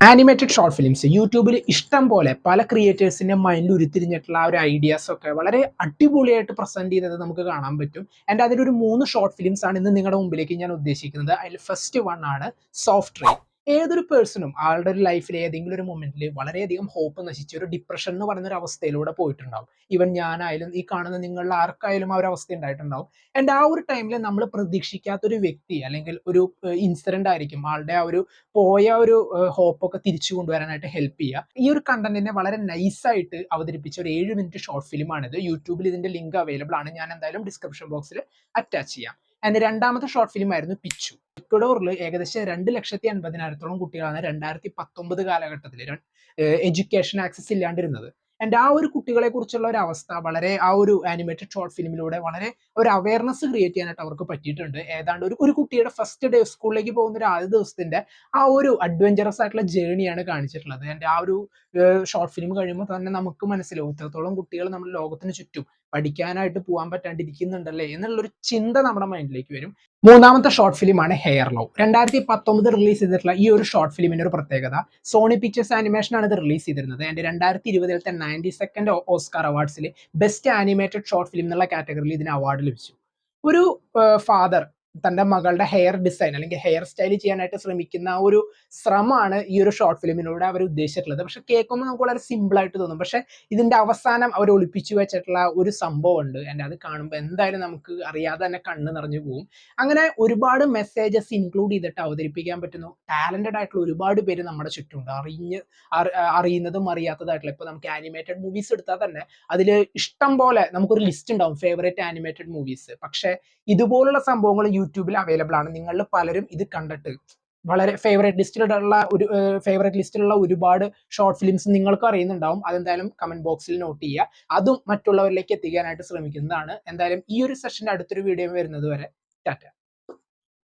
Animated short films യൂട്യൂബിൽ ഇഷ്ടം പോലെ പല ക്രിയേറ്റേഴ്സിന്റെ മൈൻഡിൽ ഉരുത്തിരിഞ്ഞിട്ടുള്ള ആ ഒരു ഐഡിയാസ് ഒക്കെ വളരെ അടിപൊളിയായിട്ട് പ്രസന്റ് ചെയ്യുന്നത് നമുക്ക് കാണാൻ പറ്റും. ആൻഡ് അതിലൊരു 3 ഷോർട്ട് ഫിലിംസ് ആണ് ഇന്ന് നിങ്ങളുടെ മുമ്പിലേക്ക് ഞാൻ ഉദ്ദേശിക്കുന്നത്. അതിൽ ഫസ്റ്റ് വൺ ആണ് സോഫ്റ്റ് റെയിൻ. ഏതൊരു പേഴ്സണും ആളുടെ ഒരു ലൈഫിൽ ഏതെങ്കിലും ഒരു മൊമെന്റിൽ വളരെയധികം ഹോപ്പ് നശിച്ച് ഒരു ഡിപ്രഷൻ എന്ന് പറയുന്ന ഒരു അവസ്ഥയിലൂടെ പോയിട്ടുണ്ടാവും. ഈവൻ ഞാനായാലും ഈ കാണുന്ന നിങ്ങളിൽ ആർക്കായാലും ആ ഒരു അവസ്ഥ ഉണ്ടായിട്ടുണ്ടാവും. ആൻഡ് ആ ഒരു ടൈമിൽ നമ്മൾ പ്രതീക്ഷിക്കാത്ത ഒരു വ്യക്തി അല്ലെങ്കിൽ ഒരു ഇൻസിഡന്റ് ആയിരിക്കും ആളുടെ ആ ഒരു പോയ ഒരു ഹോപ്പൊക്കെ തിരിച്ചു കൊണ്ടുവരാനായിട്ട് ഹെൽപ്പ് ചെയ്യുക. ഈ ഒരു കണ്ടന്റിനെ വളരെ നൈസായിട്ട് അവതരിപ്പിച്ച ഒരു 7 മിനിറ്റ് ഷോർട്ട് ഫിലിമാണിത്. യൂട്യൂബിൽ ഇതിന്റെ ലിങ്ക് അവൈലബിൾ ആണ്. ഞാൻ എന്തായാലും ഡിസ്ക്രിപ്ഷൻ ബോക്സിൽ അറ്റാച്ച് ചെയ്യാം. ആൻഡ് രണ്ടാമത്തെ ഷോർട്ട് ഫിലിം ആയിരുന്നു പിച്ചു. ഇക്വഡോറിൽ ഏകദേശം 2,50,000 കുട്ടികളാണ് 2019 കാലഘട്ടത്തിൽ എഡ്യൂക്കേഷൻ ആക്സസ് ഇല്ലാണ്ടിരുന്നത്. ആൻഡ് ആ ഒരു കുട്ടികളെ കുറിച്ചുള്ള ഒരു അവസ്ഥ വളരെ ആ ഒരു ആനിമേറ്റഡ് ഷോർട്ട് ഫിലിമിലൂടെ വളരെ ഒരു അവയർനെസ് ക്രിയേറ്റ് ചെയ്യാനായിട്ട് അവർക്ക് പറ്റിയിട്ടുണ്ട്. ഏതാണ്ട് ഒരു കുട്ടിയുടെ ഫസ്റ്റ് ഡേ സ്കൂളിലേക്ക് പോകുന്ന ഒരു ആദ്യ ദിവസത്തിന്റെ ആ ഒരു അഡ്വഞ്ചറസ് ആയിട്ടുള്ള ജേണിയാണ് കാണിച്ചിട്ടുള്ളത്. ആൻഡ് ആ ഒരു ഷോർട്ട് ഫിലിം കഴിയുമ്പോൾ തന്നെ നമുക്ക് മനസ്സിലാവും ഇത്രത്തോളം കുട്ടികൾ നമ്മുടെ ലോകത്തിന് ചുറ്റും പഠിക്കാനായിട്ട് പോകാൻ പറ്റാണ്ടിരിക്കുന്നുണ്ടല്ലേ എന്നുള്ളൊരു ചിന്ത നമ്മുടെ മൈൻഡിലേക്ക് വരും. മൂന്നാമത്തെ ഷോർട്ട് ഫിലിമാണ് ഹെയർ ലവ്. 2019 റിലീസ് ചെയ്തിട്ടുള്ള ഈ ഒരു ഷോർട്ട് ഫിലിമിന്റെ ഒരു പ്രത്യേകത, സോണി പിക്ചേഴ്സ് ആനിമേഷൻ ആണ് ഇത് റിലീസ് ചെയ്തിരുന്നത്. ആൻഡ് 2020 92nd ഓസ്കാർ അവാർഡ്സിൽ ബെസ്റ്റ് ആനിമേറ്റഡ് ഷോർട്ട് ഫിലിം എന്നുള്ള കാറ്റഗറിയിൽ ഇതിന് അവാർഡ് ലഭിച്ചു. ഒരു ഫാദർ തന്റെ മകളുടെ ഹെയർ ഡിസൈൻ അല്ലെങ്കിൽ ഹെയർ സ്റ്റൈൽ ചെയ്യാനായിട്ട് ശ്രമിക്കുന്ന ആ ഒരു ശ്രമമാണ് ഈ ഒരു ഷോർട്ട് ഫിലിമിലൂടെ അവർ ഉദ്ദേശിച്ചിട്ടുള്ളത്. പക്ഷെ കേൾക്കുമ്പോൾ നമുക്ക് വളരെ സിമ്പിൾ ആയിട്ട് തോന്നും. പക്ഷെ ഇതിന്റെ അവസാനം അവർ ഒളിപ്പിച്ചു വെച്ചിട്ടുള്ള ഒരു സംഭവം ഉണ്ട്. ആൻഡ് അത് കാണുമ്പോൾ എന്തായാലും നമുക്ക് അറിയാതെ തന്നെ കണ്ണ് നിറഞ്ഞു പോകും. അങ്ങനെ ഒരുപാട് മെസ്സേജസ് ഇൻക്ലൂഡ് ചെയ്തിട്ട് അവതരിപ്പിക്കാൻ പറ്റുന്നു ടാലന്റഡ് ആയിട്ടുള്ള ഒരുപാട് പേര് നമ്മുടെ ചുറ്റുമുണ്ട്. അറിയുന്നതും അറിയാത്തതായിട്ടുള്ള, ഇപ്പൊ നമുക്ക് ആനിമേറ്റഡ് മൂവീസ് എടുത്താൽ തന്നെ അതിൽ ഇഷ്ടം പോലെ നമുക്കൊരു ലിസ്റ്റ് ഉണ്ടാവും ഫേവറേറ്റ് ആനിമേറ്റഡ് മൂവീസ്. പക്ഷെ ഇതുപോലുള്ള സംഭവങ്ങൾ യൂട്യൂബിൽ അവൈലബിൾ ആണ്. നിങ്ങളിൽ പലരും ഇത് കണ്ടിട്ട് വളരെ ഫേവറേറ്റ് ലിസ്റ്റിലുള്ള ഒരുപാട് ഷോർട്ട് ഫിലിംസ് നിങ്ങൾക്ക് അറിയുന്നുണ്ടാവും. അതെന്തായാലും കമന്റ് ബോക്സിൽ നോട്ട് ചെയ്യുക. അതും മറ്റുള്ളവരിലേക്ക് എത്തിക്കാനായിട്ട് ശ്രമിക്കുന്നതാണ്. എന്തായാലും ഈ ഒരു സെഷന്റെ അടുത്തൊരു വീഡിയോ വരുന്നത് വരെ ടാറ്റ.